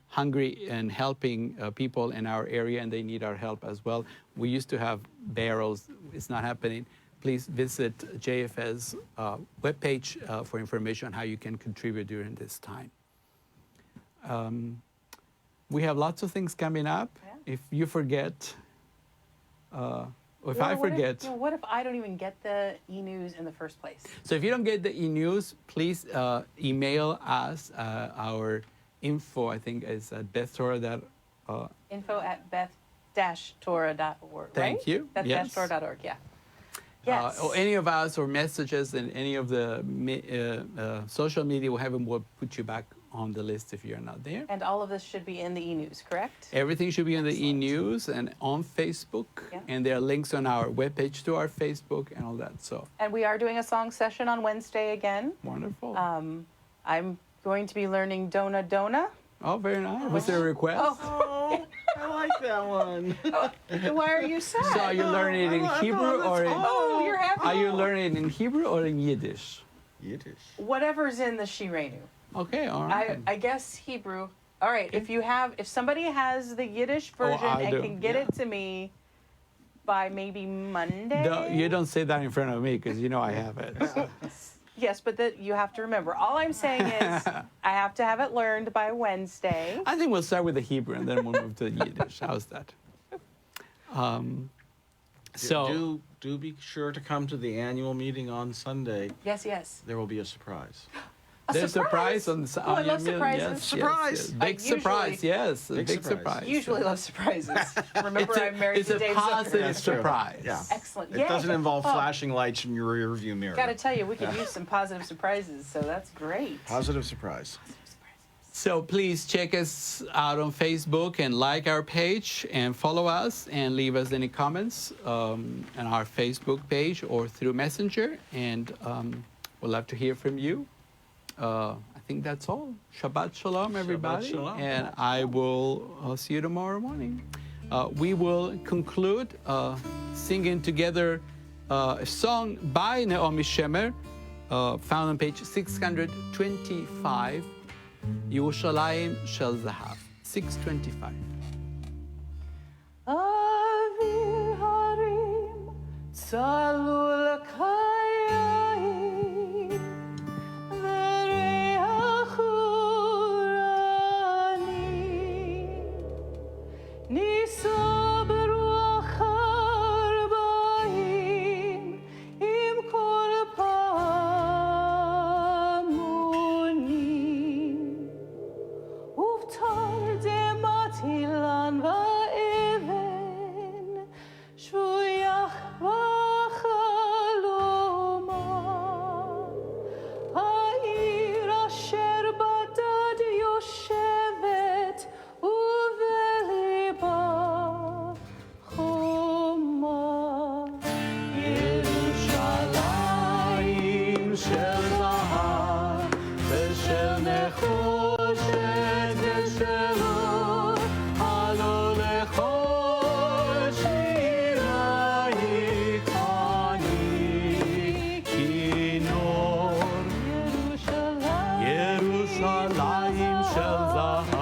Speaker 2: hungry and helping people in our area, and they need our help as well. We used to have barrels. It's not happening. Please visit JFS webpage for information on how you can contribute during this time. We have lots of things coming up. Yeah. If you forget, what if
Speaker 1: I don't even get the e-news in the first place?
Speaker 2: So if you don't get the e-news, please email us. Our info, I think, is at bethtorah.
Speaker 1: Info at beth-torah.org.
Speaker 2: Thank
Speaker 1: right?
Speaker 2: you.
Speaker 1: Beth-torah.org. Yeah. Yes.
Speaker 2: Or any of us, or messages in any of the social media, we'll put you back on the list if you're not there.
Speaker 1: And all of this should be in the e-news, correct?
Speaker 2: Everything should be in the e-news and on Facebook. Yeah. And there are links on our webpage to our Facebook and all that. So.
Speaker 1: And we are doing a song session on Wednesday again.
Speaker 2: Wonderful.
Speaker 1: I'm going to be learning Dona Dona.
Speaker 2: Oh, very nice. Was there a request?
Speaker 3: Oh, I like that one.
Speaker 1: Why are you sad?
Speaker 2: So are you learning it in Hebrew or in...
Speaker 1: Oh, you're happy.
Speaker 2: Are you learning it in Hebrew or in Yiddish?
Speaker 3: Yiddish.
Speaker 1: Whatever's in the Shirenu.
Speaker 2: Okay, all right.
Speaker 1: I guess Hebrew. All right, okay. If somebody has the Yiddish version and can get it to me by maybe Monday.
Speaker 2: No, you don't say that in front of me because you know I have it. So.
Speaker 1: Yes, but you have to remember. All I'm saying is I have to have it learned by Wednesday.
Speaker 2: I think we'll start with the Hebrew and then we'll move to the Yiddish. How's that?
Speaker 3: So do be sure to come to the annual meeting on Sunday.
Speaker 1: Yes, yes.
Speaker 3: There will be a surprise.
Speaker 2: There's a surprise on the
Speaker 1: I love surprises.
Speaker 2: Yes,
Speaker 3: surprise.
Speaker 2: Yes. Big surprise, yes. Big surprise.
Speaker 1: Usually love surprises. Remember, I'm married to Dave
Speaker 2: It's a positive
Speaker 1: Zucker.
Speaker 2: surprise.
Speaker 3: Yeah.
Speaker 1: Excellent.
Speaker 3: It doesn't involve flashing lights in your rear view mirror.
Speaker 1: Got to tell you, we could use some positive surprises, so that's great.
Speaker 3: Positive surprise.
Speaker 2: So please check us out on Facebook and like our page and follow us and leave us any comments on our Facebook page or through Messenger. And we'd love to hear from you. I think that's all. Shabbat Shalom, everybody.
Speaker 3: Shabbat Shalom.
Speaker 2: And I will see you tomorrow morning. We will conclude singing together a song by Naomi Shemer, found on page 625, Yerushalayim Shel Zahav, 625.
Speaker 1: Avir harim tzalul kayayim v'reach urani nisa beruach harba'im im kol pamunim uftar dematilan va'even shuyach v'chaloma ha'ir asher badad yoshevet uveliba choma
Speaker 2: Yerushalayim Shel Zahav v'Shel Nechoshet v'Shel Or Halo lechol shirayich ani kinor Yerushalayim Shel Zahav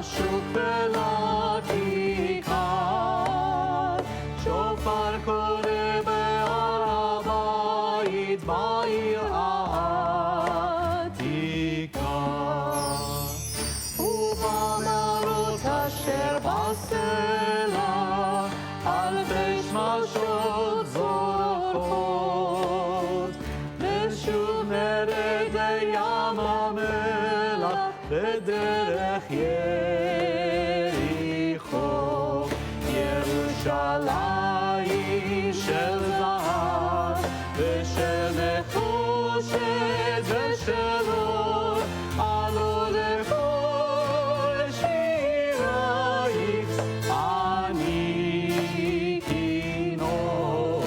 Speaker 2: Shuk velakika בעיר העתיקה. ובמערות אשר בסלע, אלפי שמשות זורחות, ושוב נרד לים המלח בדרך יריחו. ירושלים של זהב ושל נחושת ושל אור, עלו לכל שירייך אני כינור.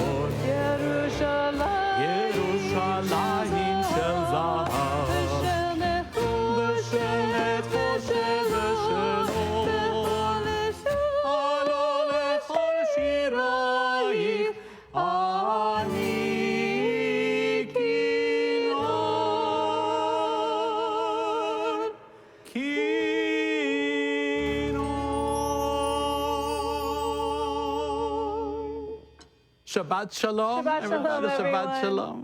Speaker 2: ירושלים של זהב ושל נחושת ושל אור, עלו לכל שירייך אני כינור. כינור. Shabbat shalom.
Speaker 1: Shabbat shalom,
Speaker 2: Everybody, Shabbat
Speaker 1: everyone.
Speaker 2: shalom.